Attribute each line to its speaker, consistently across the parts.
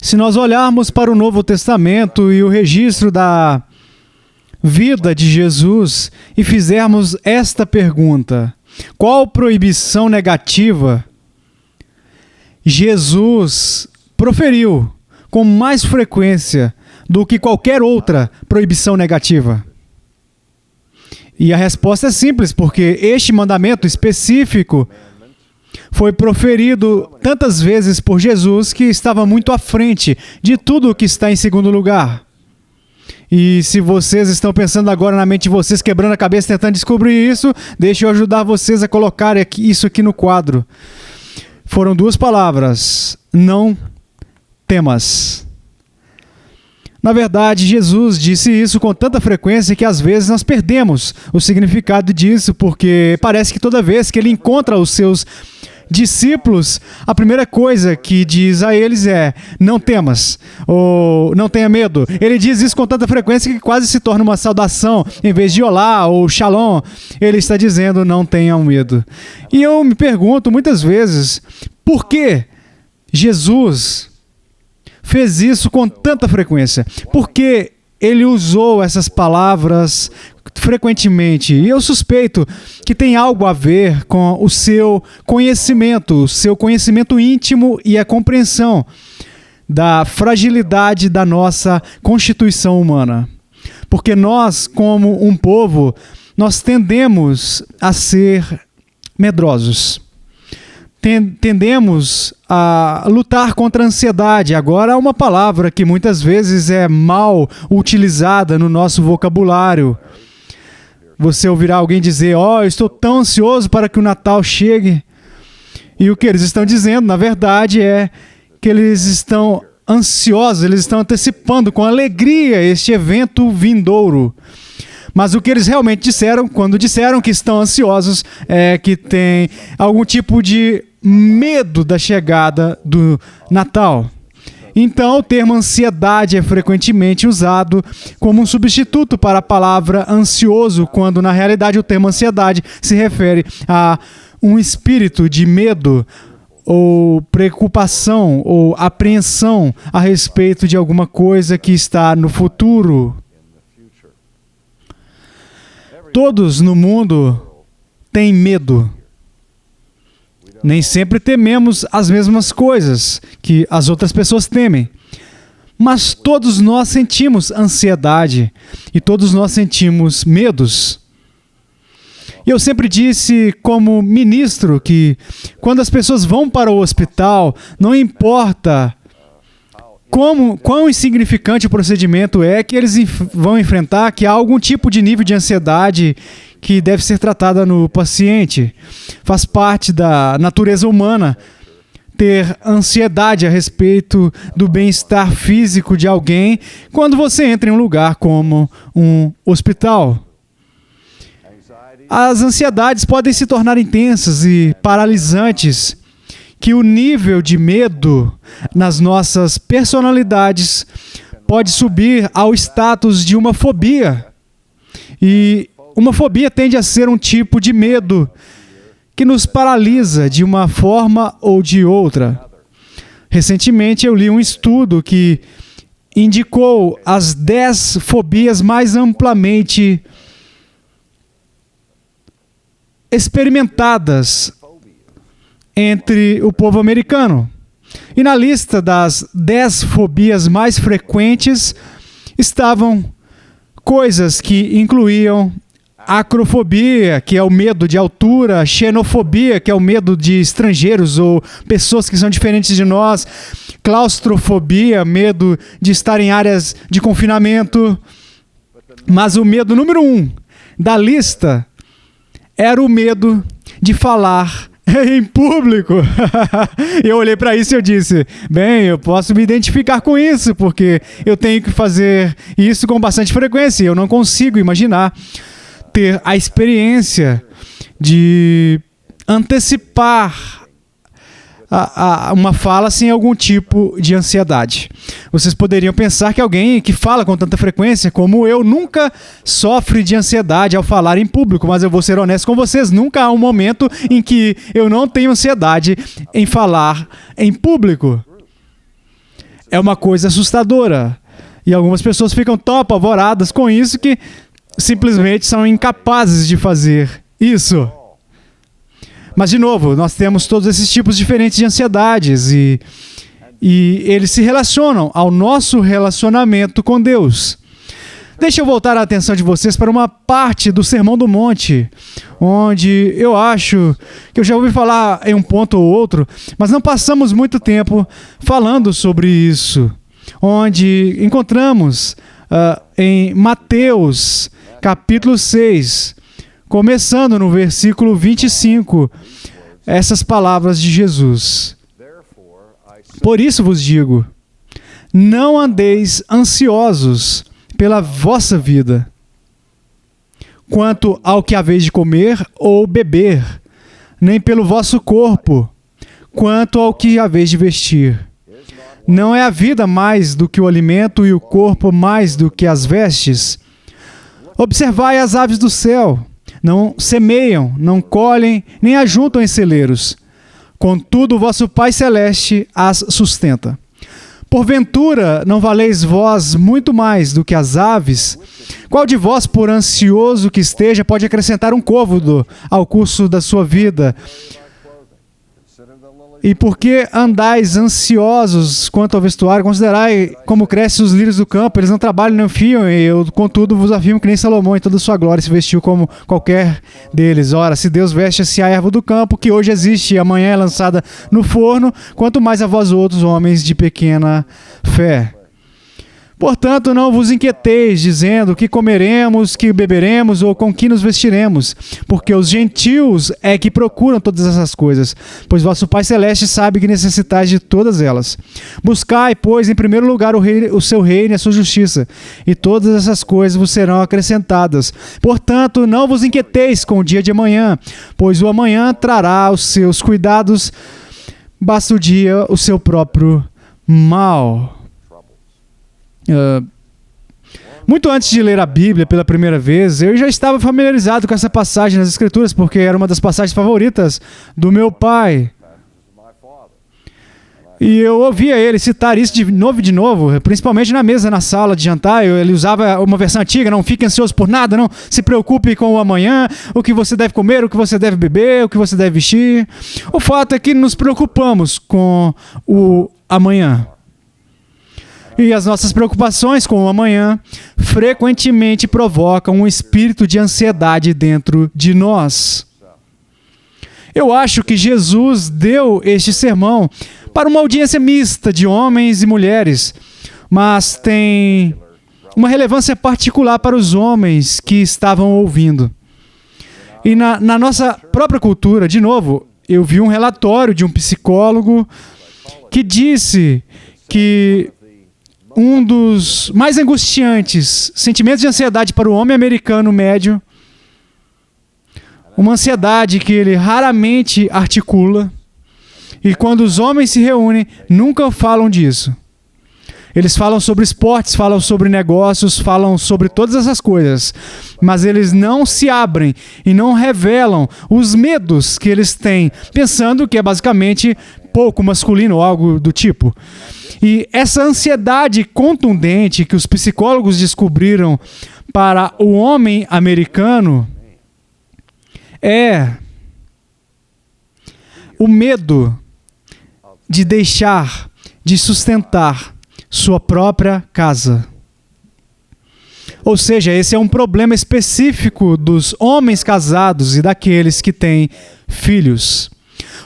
Speaker 1: Se nós olharmos para o Novo Testamento e o registro da vida de Jesus e fizermos esta pergunta: qual proibição negativa Jesus proferiu com mais frequência do que qualquer outra proibição negativa? E a resposta é simples, porque este mandamento específico foi proferido tantas vezes por Jesus que estava muito à frente de tudo o que está em segundo lugar. E se vocês estão pensando agora na mente de vocês, quebrando a cabeça tentando descobrir isso, deixe eu ajudar vocês a colocar isso aqui no quadro. Foram duas palavras: não temas. Na verdade, Jesus disse isso com tanta frequência que às vezes nós perdemos o significado disso, porque parece que toda vez que ele encontra os seus discípulos, a primeira coisa que diz a eles é: não temas, ou não tenha medo. Ele diz isso com tanta frequência que quase se torna uma saudação. Em vez de olá ou shalom, ele está dizendo: não tenham medo. E eu me pergunto muitas vezes, por que Jesus fez isso com tanta frequência? Por que ele usou essas palavras frequentemente? E eu suspeito que tem algo a ver com o seu conhecimento íntimo e a compreensão da fragilidade da nossa constituição humana. Porque nós, como um povo, nós tendemos a ser medrosos. Tendemos a lutar contra a ansiedade. Agora, há uma palavra que muitas vezes é mal utilizada no nosso vocabulário. Você ouvirá alguém dizer: eu estou tão ansioso para que o Natal chegue. E o que eles estão dizendo, na verdade, é que eles estão ansiosos, eles estão antecipando com alegria este evento vindouro. Mas o que eles realmente disseram, quando disseram que estão ansiosos, é que tem algum tipo de medo da chegada do Natal. Então, o termo ansiedade é frequentemente usado como um substituto para a palavra ansioso, quando na realidade o termo ansiedade se refere a um espírito de medo ou preocupação ou apreensão a respeito de alguma coisa que está no futuro. Todos no mundo têm medo. Nem sempre tememos as mesmas coisas que as outras pessoas temem. Mas todos nós sentimos ansiedade e todos nós sentimos medos. E eu sempre disse como ministro que quando as pessoas vão para o hospital, não importa quão insignificante o procedimento é que eles vão enfrentar, que há algum tipo de nível de ansiedade que deve ser tratada no paciente. Faz parte da natureza humana ter ansiedade a respeito do bem-estar físico de alguém quando você entra em um lugar como um hospital. As ansiedades podem se tornar intensas e paralisantes, que o nível de medo nas nossas personalidades pode subir ao status de uma fobia. E uma fobia tende a ser um tipo de medo que nos paralisa de uma forma ou de outra. Recentemente eu li um estudo que indicou as 10 fobias mais amplamente experimentadas entre o povo americano. E na lista das 10 fobias mais frequentes estavam coisas que incluíam acrofobia, que é o medo de altura, xenofobia, que é o medo de estrangeiros ou pessoas que são diferentes de nós, claustrofobia, medo de estar em áreas de confinamento. Mas o medo número 1 da lista era o medo de falar em público. Eu olhei para isso e eu disse: bem, eu posso me identificar com isso, porque eu tenho que fazer isso com bastante frequência. Eu não consigo imaginar ter a experiência de antecipar uma fala sem algum tipo de ansiedade. Vocês poderiam pensar que alguém que fala com tanta frequência como eu nunca sofre de ansiedade ao falar em público, mas eu vou ser honesto com vocês, nunca há um momento em que eu não tenho ansiedade em falar em público. é uma coisa assustadora. E algumas pessoas ficam tão apavoradas com isso que simplesmente são incapazes de fazer isso. Mas, de novo, nós temos todos esses tipos diferentes de ansiedades e eles se relacionam ao nosso relacionamento com Deus. Deixa eu voltar a atenção de vocês para uma parte do Sermão do Monte, onde eu acho que eu já ouvi falar em um ponto ou outro, mas não passamos muito tempo falando sobre isso, onde encontramos em Mateus, capítulo 6, começando no versículo 25, essas palavras de Jesus. Por isso vos digo, não andeis ansiosos pela vossa vida, quanto ao que haveis de comer ou beber, nem pelo vosso corpo, quanto ao que haveis de vestir. Não é a vida mais do que o alimento e o corpo mais do que as vestes? Observai as aves do céu, não semeiam, não colhem, nem ajuntam em celeiros. Contudo, o vosso Pai Celeste as sustenta. Porventura, não valeis vós muito mais do que as aves? Qual de vós, por ansioso que esteja, pode acrescentar um côvado ao curso da sua vida? E por que andais ansiosos quanto ao vestuário? Considerai como crescem os lírios do campo, eles não trabalham nem fiam, e eu, contudo, vos afirmo que nem Salomão em toda a sua glória se vestiu como qualquer deles. Ora, se Deus veste-se a erva do campo, que hoje existe e amanhã é lançada no forno, quanto mais a vós outros, homens de pequena fé. Portanto, não vos inquieteis, dizendo que comeremos, que beberemos ou com que nos vestiremos, porque os gentios é que procuram todas essas coisas, pois vosso Pai Celeste sabe que necessitais de todas elas. Buscai, pois, em primeiro lugar o seu reino e a sua justiça, e todas essas coisas vos serão acrescentadas. Portanto, não vos inquieteis com o dia de amanhã, pois o amanhã trará os seus cuidados, basta o dia o seu próprio mal. Muito antes de ler a Bíblia pela primeira vez, eu já estava familiarizado com essa passagem nas Escrituras, porque era uma das passagens favoritas do meu pai. E eu ouvia ele citar isso de novo, principalmente na mesa, na sala de jantar. Ele usava uma versão antiga: não fique ansioso por nada, não se preocupe com o amanhã, o que você deve comer, o que você deve beber, o que você deve vestir. O fato é que nos preocupamos com o amanhã. E as nossas preocupações com o amanhã frequentemente provocam um espírito de ansiedade dentro de nós. Eu acho que Jesus deu este sermão para uma audiência mista de homens e mulheres, mas tem uma relevância particular para os homens que estavam ouvindo. E na nossa própria cultura, de novo, eu vi um relatório de um psicólogo que disse que um dos mais angustiantes sentimentos de ansiedade para o homem americano médio, uma ansiedade que ele raramente articula, e quando os homens se reúnem, nunca falam disso. Eles falam sobre esportes, falam sobre negócios, falam sobre todas essas coisas, mas eles não se abrem e não revelam os medos que eles têm, pensando que é basicamente pouco masculino ou algo do tipo. E essa ansiedade contundente que os psicólogos descobriram para o homem americano é o medo de deixar de sustentar sua própria casa. Ou seja, esse é um problema específico dos homens casados e daqueles que têm filhos.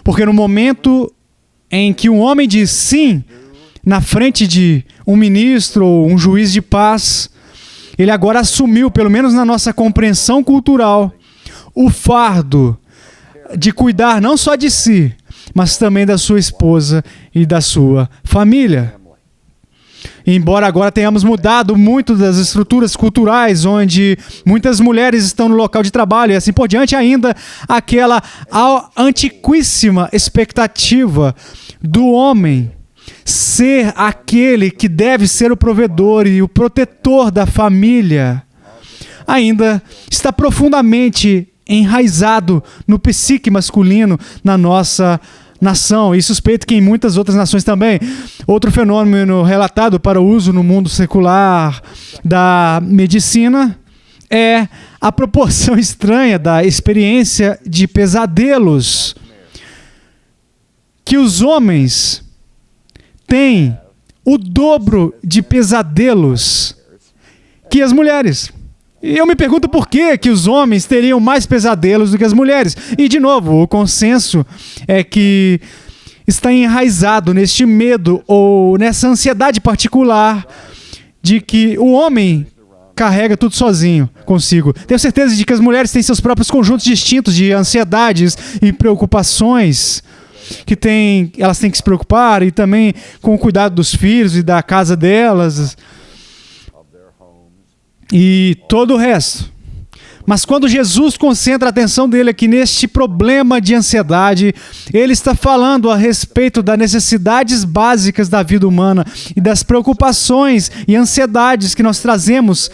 Speaker 1: Porque no momento em que um homem diz sim na frente de um ministro ou um juiz de paz, ele agora assumiu, pelo menos na nossa compreensão cultural, o fardo de cuidar não só de si, mas também da sua esposa e da sua família. E embora agora tenhamos mudado muito das estruturas culturais, onde muitas mulheres estão no local de trabalho e assim por diante, ainda aquela antiquíssima expectativa do homem ser aquele que deve ser o provedor e o protetor da família, ainda está profundamente enraizado no psique masculino, na nossa nação, e suspeito que em muitas outras nações também. Outro fenômeno relatado para o uso no mundo secular da medicina é a proporção estranha da experiência de pesadelos que os homens têm o dobro de pesadelos que as mulheres. E eu me pergunto por que os homens teriam mais pesadelos do que as mulheres. E, de novo, o consenso é que está enraizado neste medo ou nessa ansiedade particular de que o homem carrega tudo sozinho consigo. Tenho certeza de que as mulheres têm seus próprios conjuntos distintos de ansiedades e preocupações que elas têm que se preocupar, e também com o cuidado dos filhos e da casa delas e todo o resto. Mas quando Jesus concentra a atenção dele aqui neste problema de ansiedade, ele está falando a respeito das necessidades básicas da vida humana e das preocupações e ansiedades que nós trazemos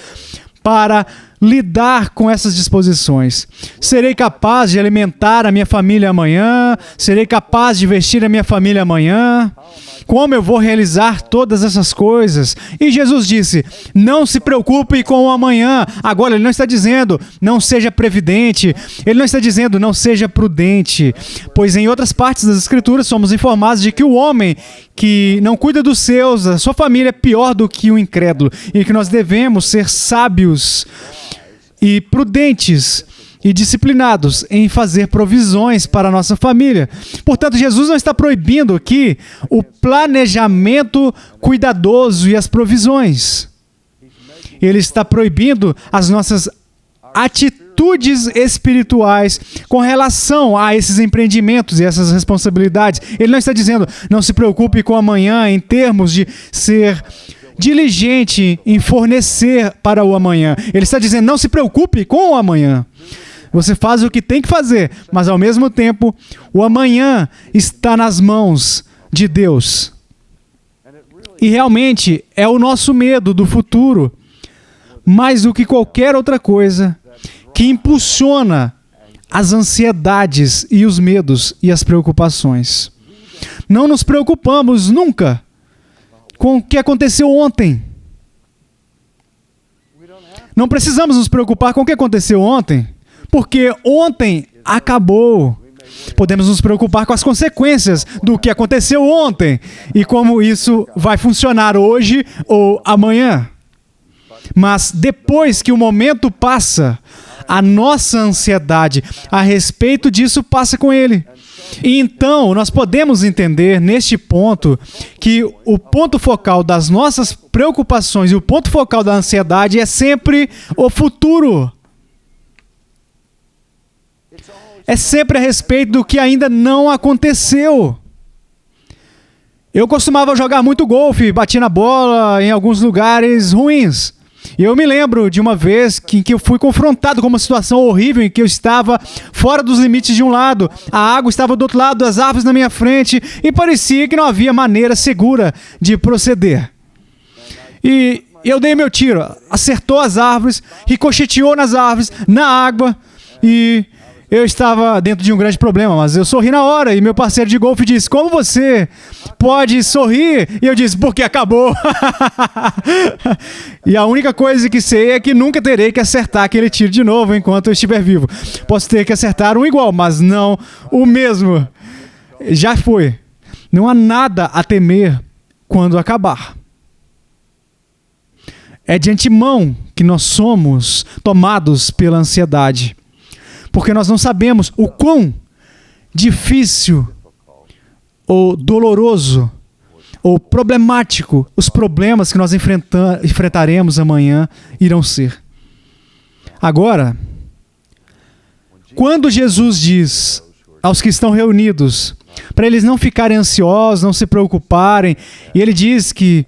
Speaker 1: para lidar com essas disposições. Serei capaz de alimentar a minha família amanhã? Serei capaz de vestir a minha família amanhã? Como eu vou realizar todas essas coisas? E Jesus disse, não se preocupe com o amanhã. Agora, ele não está dizendo, não seja previdente. Ele não está dizendo, não seja prudente. Pois em outras partes das Escrituras somos informados de que o homem que não cuida dos seus, da sua família, é pior do que o incrédulo. E que nós devemos ser sábios e prudentes e disciplinados em fazer provisões para a nossa família. Portanto, Jesus não está proibindo aqui o planejamento cuidadoso e as provisões. Ele está proibindo as nossas atitudes espirituais com relação a esses empreendimentos e essas responsabilidades. Ele não está dizendo, não se preocupe com amanhã em termos de ser diligente em fornecer para o amanhã. Ele está dizendo, não se preocupe com o amanhã. Você faz o que tem que fazer, mas ao mesmo tempo, o amanhã está nas mãos de Deus. E realmente é o nosso medo do futuro, mais do que qualquer outra coisa, que impulsiona as ansiedades e os medos e as preocupações. Não nos preocupamos nunca com o que aconteceu ontem. Não precisamos nos preocupar com o que aconteceu ontem, porque ontem acabou. Podemos nos preocupar com as consequências do que aconteceu ontem e como isso vai funcionar hoje ou amanhã. Mas depois que o momento passa, a nossa ansiedade a respeito disso passa com ele. E então, nós podemos entender neste ponto que o ponto focal das nossas preocupações e o ponto focal da ansiedade é sempre o futuro. É sempre a respeito do que ainda não aconteceu. Eu costumava jogar muito golfe, bati na bola em alguns lugares ruins. E eu me lembro de uma vez que eu fui confrontado com uma situação horrível em que eu estava fora dos limites de um lado, a água estava do outro lado, as árvores na minha frente, e parecia que não havia maneira segura de proceder. E eu dei meu tiro, acertou as árvores, ricocheteou nas árvores, na água, e eu estava dentro de um grande problema, mas eu sorri na hora, e meu parceiro de golfe disse, como você pode sorrir? E eu disse, porque acabou. E a única coisa que sei é que nunca terei que acertar aquele tiro de novo enquanto eu estiver vivo. Posso ter que acertar um igual, mas não o mesmo. Já foi. Não há nada a temer quando acabar. É de antemão que nós somos tomados pela ansiedade. Porque nós não sabemos o quão difícil ou doloroso ou problemático os problemas que nós enfrentaremos amanhã irão ser. Agora, quando Jesus diz aos que estão reunidos, para eles não ficarem ansiosos, não se preocuparem, e ele diz que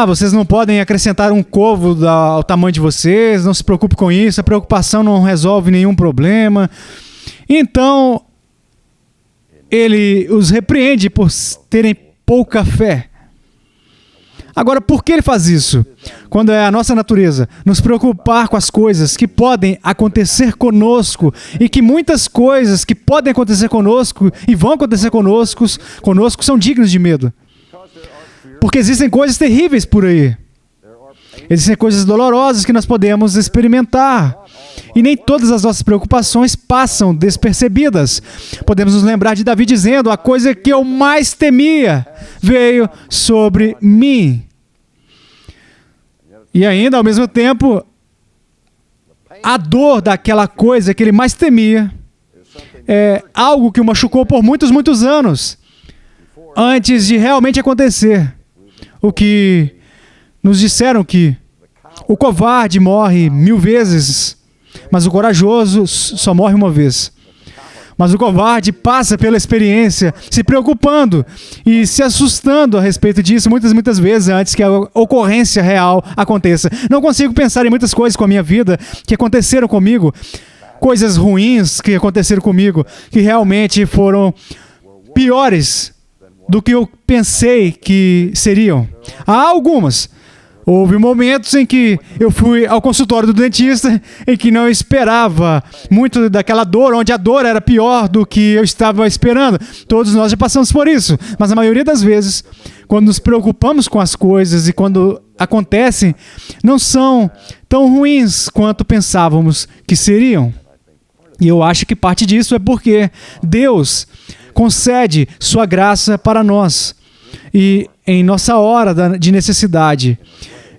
Speaker 1: vocês não podem acrescentar um covo ao tamanho de vocês, não se preocupe com isso, a preocupação não resolve nenhum problema. Então, ele os repreende por terem pouca fé. Agora, por que ele faz isso? Quando é a nossa natureza nos preocupar com as coisas que podem acontecer conosco e que muitas coisas que podem acontecer conosco e vão acontecer conosco são dignas de medo. Porque existem coisas terríveis por aí. Existem coisas dolorosas que nós podemos experimentar. E nem todas as nossas preocupações passam despercebidas. Podemos nos lembrar de Davi dizendo: a coisa que eu mais temia veio sobre mim. E ainda, ao mesmo tempo, a dor daquela coisa que ele mais temia é algo que o machucou por muitos, muitos anos, antes de realmente acontecer. O que nos disseram que o covarde morre 1000 vezes, mas o corajoso só morre uma vez. Mas o covarde passa pela experiência se preocupando e se assustando a respeito disso muitas vezes antes que a ocorrência real aconteça. Não consigo pensar em muitas coisas com a minha vida que aconteceram comigo, coisas ruins que aconteceram comigo, que realmente foram piores do que eu pensei que seriam. Há algumas. Houve momentos em que eu fui ao consultório do dentista em que não esperava muito daquela dor, onde a dor era pior do que eu estava esperando. Todos nós já passamos por isso, mas a maioria das vezes, quando nos preocupamos com as coisas e quando acontecem, não são tão ruins quanto pensávamos que seriam. E eu acho que parte disso é porque Deus concede sua graça para nós. E em nossa hora de necessidade,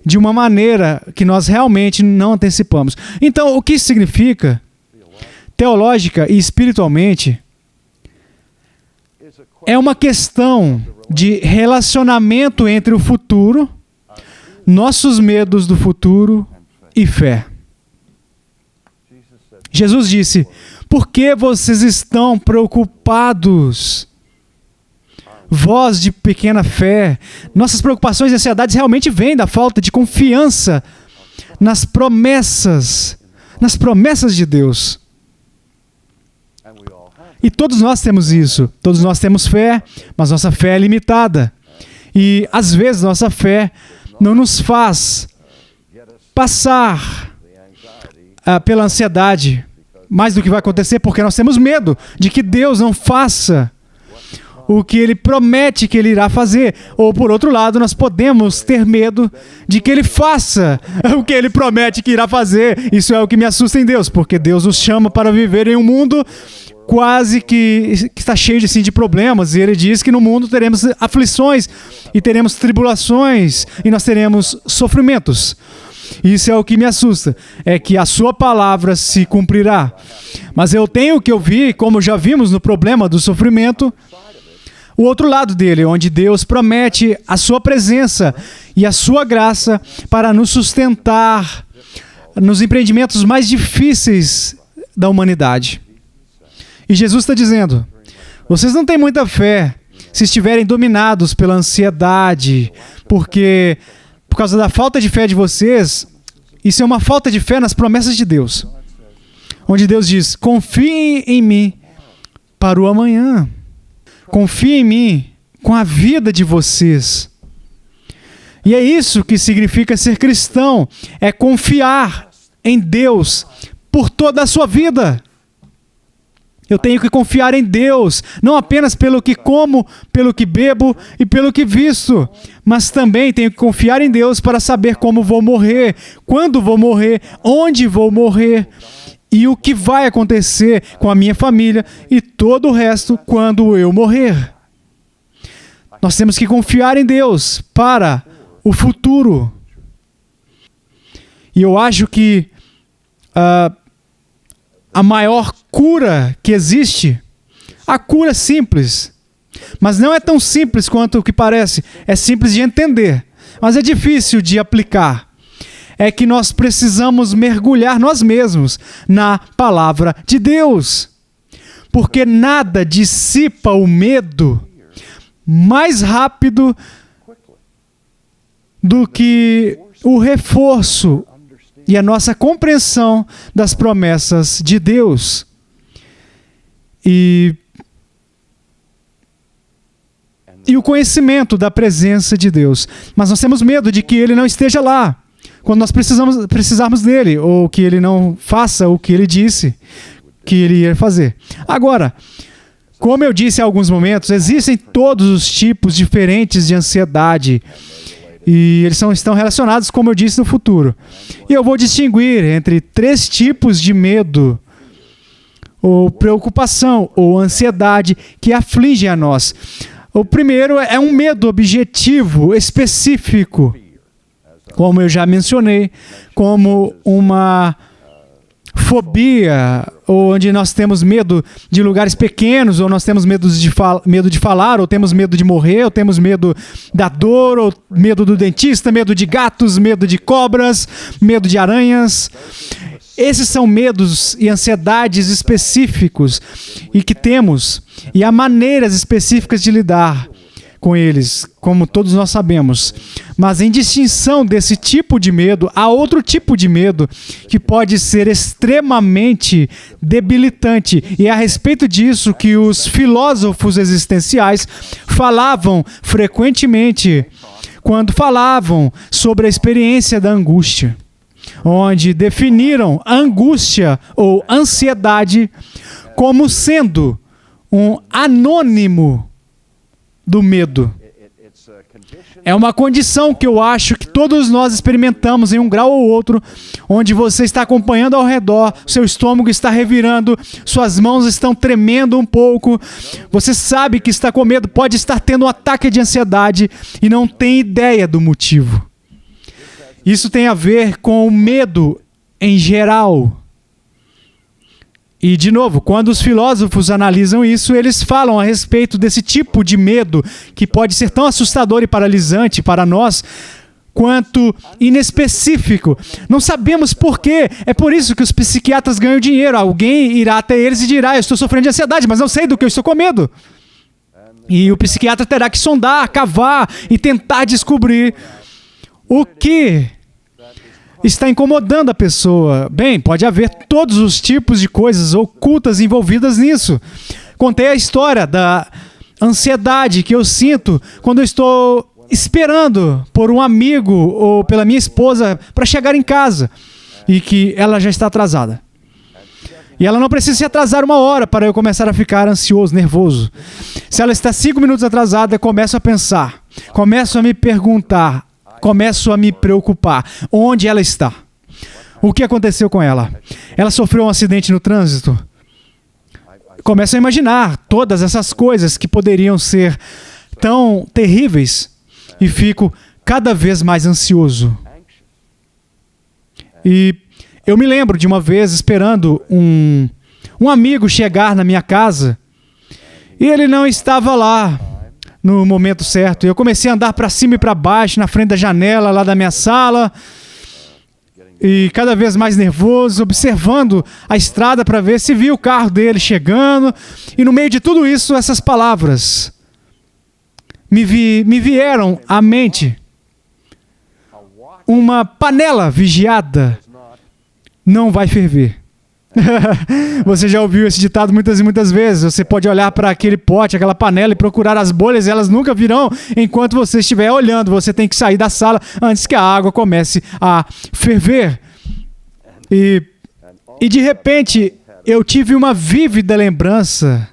Speaker 1: de uma maneira que nós realmente não antecipamos. Então, o que isso significa, teológica e espiritualmente, é uma questão de relacionamento entre o futuro, nossos medos do futuro e fé. Jesus disse: por que vocês estão preocupados? Vós de pequena fé. Nossas preocupações e ansiedades realmente vêm da falta de confiança nas promessas de Deus. E todos nós temos isso. Todos nós temos fé, mas nossa fé é limitada. E às vezes nossa fé não nos faz passar pela ansiedade mais do que vai acontecer, porque nós temos medo de que Deus não faça o que Ele promete que Ele irá fazer. Ou, por outro lado, nós podemos ter medo de que Ele faça o que Ele promete que irá fazer. Isso é o que me assusta em Deus, porque Deus nos chama para viver em um mundo quase que está cheio de problemas. E Ele diz que no mundo teremos aflições, e teremos tribulações, e nós teremos sofrimentos. Isso é o que me assusta, é que a sua palavra se cumprirá. Mas eu tenho que ouvir, como já vimos no problema do sofrimento, o outro lado dele, onde Deus promete a sua presença e a sua graça para nos sustentar nos empreendimentos mais difíceis da humanidade. E Jesus está dizendo: vocês não têm muita fé se estiverem dominados pela ansiedade, porque por causa da falta de fé de vocês, isso é uma falta de fé nas promessas de Deus. Onde Deus diz: confiem em mim para o amanhã. Confie em mim com a vida de vocês. E é isso que significa ser cristão. É confiar em Deus por toda a sua vida. Eu tenho que confiar em Deus, não apenas pelo que como, pelo que bebo e pelo que visto, mas também tenho que confiar em Deus para saber como vou morrer, quando vou morrer, onde vou morrer e o que vai acontecer com a minha família e todo o resto quando eu morrer. Nós temos que confiar em Deus para o futuro. E eu acho que a maior cura que existe, a cura simples, mas não é tão simples quanto o que parece, é simples de entender, mas é difícil de aplicar. É que nós precisamos mergulhar nós mesmos na palavra de Deus. Porque nada dissipa o medo mais rápido do que o reforço e a nossa compreensão das promessas de e o conhecimento da presença de Deus. Mas nós temos medo de que Ele não esteja lá quando nós precisarmos dele, ou que Ele não faça o que Ele disse que Ele ia fazer. Agora, como eu disse em alguns momentos, existem todos os tipos diferentes de ansiedade e eles estão relacionados, como eu disse, no futuro. E eu vou distinguir entre 3 tipos de medo, ou preocupação, ou ansiedade que afligem a nós. O primeiro é um medo objetivo, específico, como eu já mencionei, como uma fobia, onde nós temos medo de lugares pequenos, ou nós temos medo de falar, ou temos medo de morrer, ou temos medo da dor, ou medo do dentista, medo de gatos, medo de cobras, medo de aranhas. Esses são medos e ansiedades específicos e que temos, e há maneiras específicas de lidar com eles, como todos nós sabemos. Mas em distinção desse tipo de medo, há outro tipo de medo que pode ser extremamente debilitante. E é a respeito disso que os filósofos existenciais falavam frequentemente quando falavam sobre a experiência da angústia, onde definiram a angústia ou ansiedade como sendo um anônimo do medo. É uma condição que eu acho que todos nós experimentamos em um grau ou outro, onde você está acompanhando ao redor, seu estômago está revirando, suas mãos estão tremendo um pouco, você sabe que está com medo, pode estar tendo um ataque de ansiedade e não tem ideia do motivo. Isso tem a ver com o medo em geral. E, de novo, quando os filósofos analisam isso, eles falam a respeito desse tipo de medo que pode ser tão assustador e paralisante para nós quanto inespecífico. Não sabemos por quê. É por isso que os psiquiatras ganham dinheiro. Alguém irá até eles e dirá: eu estou sofrendo de ansiedade, mas não sei do que eu estou com medo. E o psiquiatra terá que sondar, cavar e tentar descobrir o que está incomodando a pessoa. Bem, pode haver todos os tipos de coisas ocultas envolvidas nisso. Contei a história da ansiedade que eu sinto quando eu estou esperando por um amigo ou pela minha esposa para chegar em casa e que ela já está atrasada. E ela não precisa se atrasar 1 hora para eu começar a ficar ansioso, nervoso. Se ela está 5 minutos atrasada, eu começo a pensar, começo a me perguntar, começo a me preocupar. Onde ela está? O que aconteceu com ela? Ela sofreu um acidente no trânsito? Começo a imaginar todas essas coisas que poderiam ser tão terríveis e fico cada vez mais ansioso. E eu me lembro de uma vez esperando um amigo chegar na minha casa e ele não estava lá no momento certo. Eu comecei a andar para cima e para baixo, na frente da janela lá da minha sala, e cada vez mais nervoso, observando a estrada para ver se via o carro dele chegando. E no meio de tudo isso, essas palavras me vieram à mente. Uma panela vigiada não vai ferver. Você já ouviu esse ditado muitas e muitas vezes. Você pode olhar para aquele pote, aquela panela e procurar as bolhas, e elas nunca virão enquanto você estiver olhando. Você tem que sair da sala antes que a água comece a ferver. E de repente eu tive uma vívida lembrança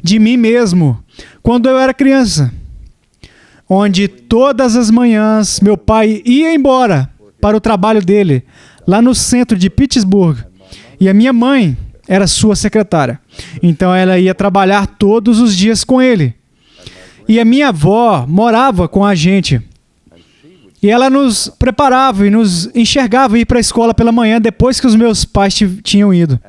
Speaker 1: de mim mesmo quando eu era criança, onde todas as manhãs meu pai ia embora para o trabalho dele lá no centro de Pittsburgh. E a minha mãe era sua secretária. Então ela ia trabalhar todos os dias com ele. E a minha avó morava com a gente. E ela nos preparava e nos enxergava ir para a escola pela manhã depois que os meus pais tinham ido.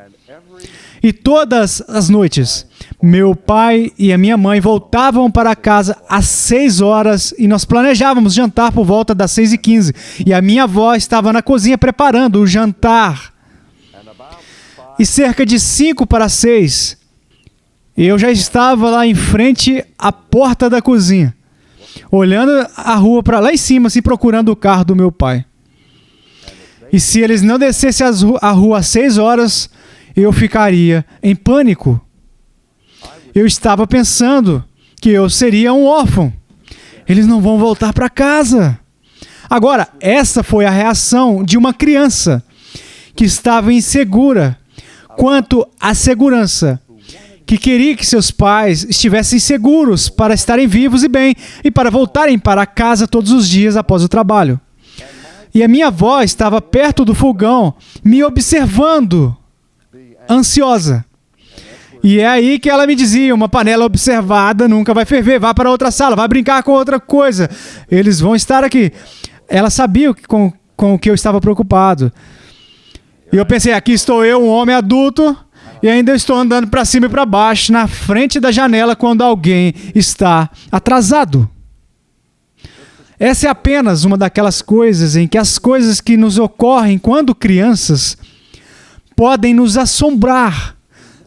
Speaker 1: E todas as noites, meu pai e a minha mãe voltavam para casa às 6 horas e nós planejávamos jantar por volta das 6h15. E a minha avó estava na cozinha preparando o jantar. E cerca de 5 para 6, eu já estava lá em frente à porta da cozinha, olhando a rua para lá em cima, assim, procurando o carro do meu pai. E se eles não descessem a rua às 6 horas, eu ficaria em pânico. Eu estava pensando que eu seria um órfão Eles não vão voltar para casa. Agora, essa foi a reação de uma criança que estava insegura quanto à segurança, que queria que seus pais estivessem seguros para estarem vivos e bem e para voltarem para casa todos os dias após o trabalho. E a minha avó estava perto do fogão, me observando, ansiosa. E é aí que ela me dizia, uma panela observada nunca vai ferver, vá para outra sala, vai brincar com outra coisa. Eles vão estar aqui. Ela sabia com o que eu estava preocupado. E eu pensei, aqui estou eu, um homem adulto, e ainda estou andando para cima e para baixo, na frente da janela, quando alguém está atrasado. Essa é apenas uma daquelas coisas em que as coisas que nos ocorrem quando crianças podem nos assombrar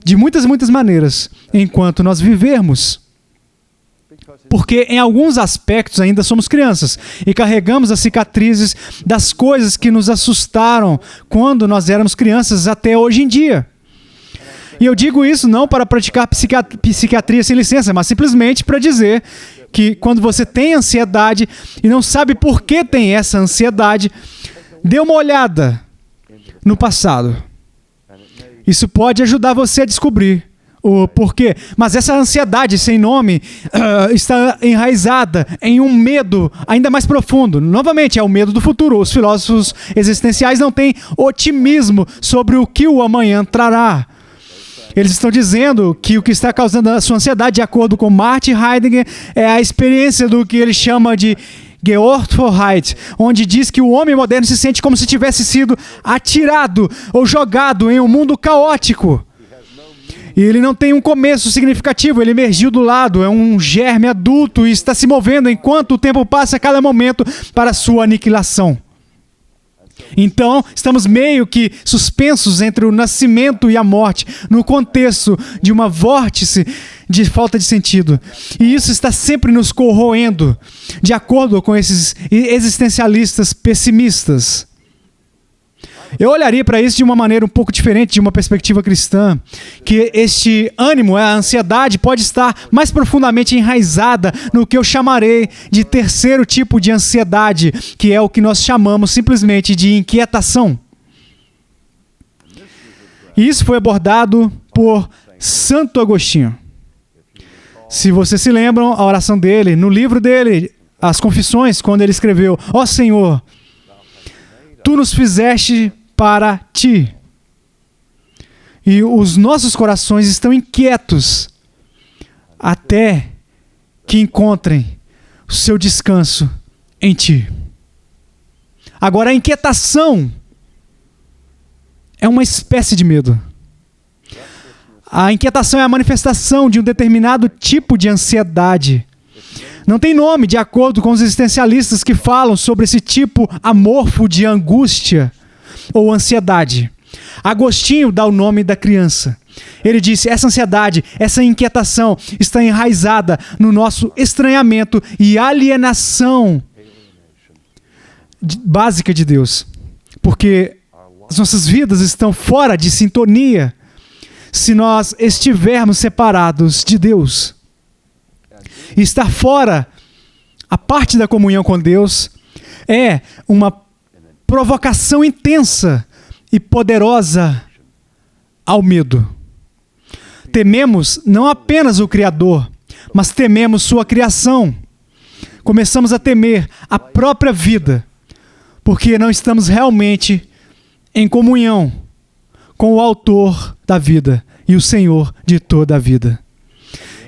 Speaker 1: de muitas maneiras enquanto nós vivermos. Porque em alguns aspectos ainda somos crianças e carregamos as cicatrizes das coisas que nos assustaram quando nós éramos crianças até hoje em dia. E eu digo isso não para praticar psiquiatria sem licença, mas simplesmente para dizer que quando você tem ansiedade e não sabe por que tem essa ansiedade, dê uma olhada no passado. Isso pode ajudar você a descobrir o porquê. Mas essa ansiedade sem nome está enraizada em um medo ainda mais profundo. Novamente, é o medo do futuro. Os filósofos existenciais não têm otimismo sobre o que o amanhã trará. Eles estão dizendo que o que está causando a sua ansiedade, de acordo com Martin Heidegger, é a experiência do que ele chama de Georgheit, onde diz que o homem moderno se sente como se tivesse sido atirado ou jogado em um mundo caótico. E ele não tem um começo significativo, ele emergiu do lado, é um germe adulto e está se movendo enquanto o tempo passa a cada momento para sua aniquilação. Então, estamos meio que suspensos entre o nascimento e a morte, no contexto de uma vórtice de falta de sentido. E isso está sempre nos corroendo, de acordo com esses existencialistas pessimistas. Eu olharia para isso de uma maneira um pouco diferente, de uma perspectiva cristã, que este ânimo, a ansiedade, pode estar mais profundamente enraizada no que eu chamarei de terceiro tipo de ansiedade, que é o que nós chamamos simplesmente de inquietação. E isso foi abordado por Santo Agostinho. Se vocês se lembram, a oração dele, no livro dele, As Confissões, quando ele escreveu: ó Senhor, Tu nos fizeste para Ti. E os nossos corações estão inquietos até que encontrem o seu descanso em Ti. Agora, a inquietação é uma espécie de medo. A inquietação é a manifestação de um determinado tipo de ansiedade. Não tem nome, de acordo com os existencialistas que falam sobre esse tipo amorfo de angústia ou ansiedade. Agostinho dá o nome da criança. Ele disse: essa ansiedade, essa inquietação está enraizada no nosso estranhamento e alienação básica de Deus. Porque as nossas vidas estão fora de sintonia se nós estivermos separados de Deus. E estar fora, a parte da comunhão com Deus, é uma provocação intensa e poderosa ao medo. Tememos não apenas o Criador, mas tememos sua criação. Começamos a temer a própria vida, porque não estamos realmente em comunhão com o Autor da vida e o Senhor de toda a vida.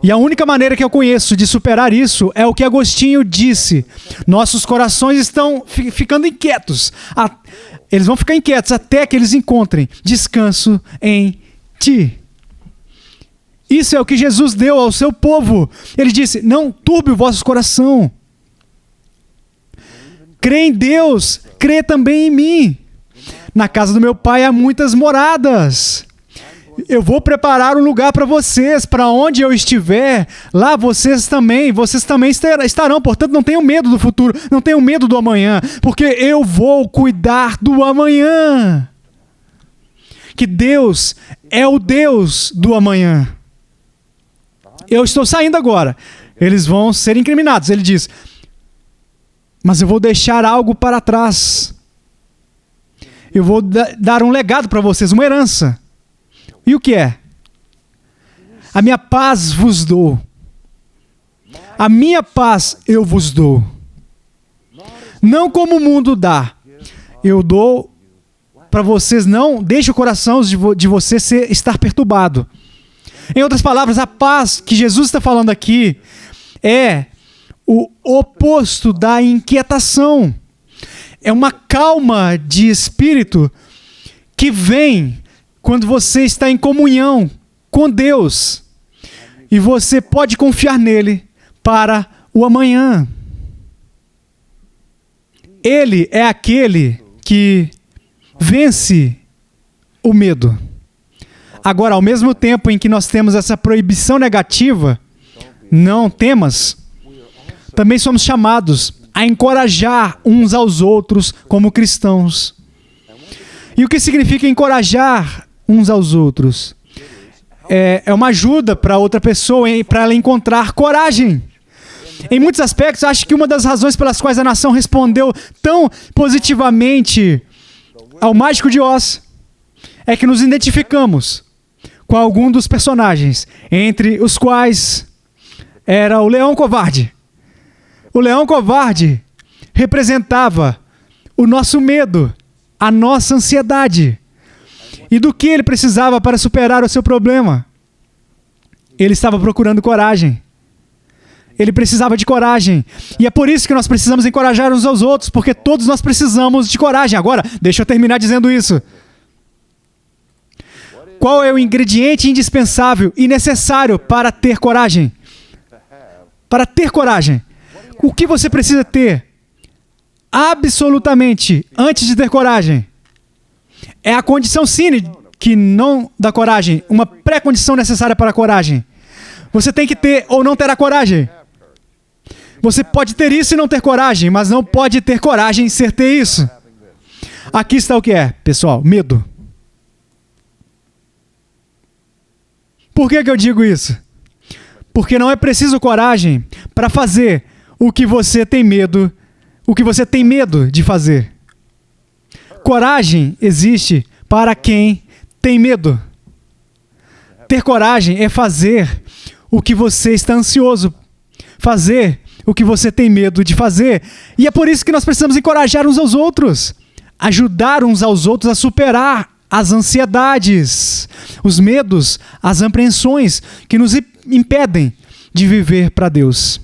Speaker 1: E a única maneira que eu conheço de superar isso é o que Agostinho disse: nossos corações estão ficando inquietos. Eles vão ficar inquietos até que eles encontrem descanso em Ti. Isso é o que Jesus deu ao seu povo. Ele disse: não turbe o vosso coração. Crê em Deus, crê também em mim. Na casa do meu Pai há muitas moradas. Eu vou preparar um lugar para vocês, para onde eu estiver, lá vocês também estarão. Portanto, não tenham medo do futuro, não tenham medo do amanhã, porque eu vou cuidar do amanhã. Que Deus é o Deus do amanhã. Eu estou saindo agora. Eles vão ser incriminados. Ele diz: mas eu vou deixar algo para trás. Eu vou dar um legado para vocês, uma herança. E o que é? A minha paz vos dou. A minha paz eu vos dou. Não como o mundo dá. Eu dou para vocês, não deixe o coração de vocês estar perturbado. Em outras palavras, a paz que Jesus está falando aqui é o oposto da inquietação. É uma calma de espírito que vem quando você está em comunhão com Deus. E você pode confiar nele para o amanhã. Ele é aquele que vence o medo. Agora, ao mesmo tempo em que nós temos essa proibição negativa, não temas, também somos chamados a encorajar uns aos outros como cristãos. E o que significa encorajar uns aos outros? É uma ajuda para outra pessoa, para ela encontrar coragem. Em muitos aspectos, acho que uma das razões pelas quais a nação respondeu tão positivamente ao Mágico de Oz é que nos identificamos com algum dos personagens, entre os quais era o Leão Covarde. O Leão Covarde representava o nosso medo, a nossa ansiedade. E do que ele precisava para superar o seu problema? Ele estava procurando coragem. Ele precisava de coragem. E é por isso que nós precisamos encorajar uns aos outros, porque todos nós precisamos de coragem. Agora, deixa eu terminar dizendo isso. Qual é o ingrediente indispensável e necessário para ter coragem? Para ter coragem. O que você precisa ter? Absolutamente, antes de ter coragem. É a condição sine que não dá coragem. Uma pré-condição necessária para a coragem. Você tem que ter ou não ter a coragem. Você pode ter isso e não ter coragem, mas não pode ter coragem sem ter isso. Aqui está o que é, pessoal, medo. Por que eu digo isso? Porque não é preciso coragem para fazer o que você tem medo de fazer. Coragem existe para quem tem medo. Ter coragem é fazer o que você está ansioso, fazer o que você tem medo de fazer. E é por isso que nós precisamos encorajar uns aos outros, ajudar uns aos outros a superar as ansiedades, os medos, as apreensões que nos impedem de viver para Deus.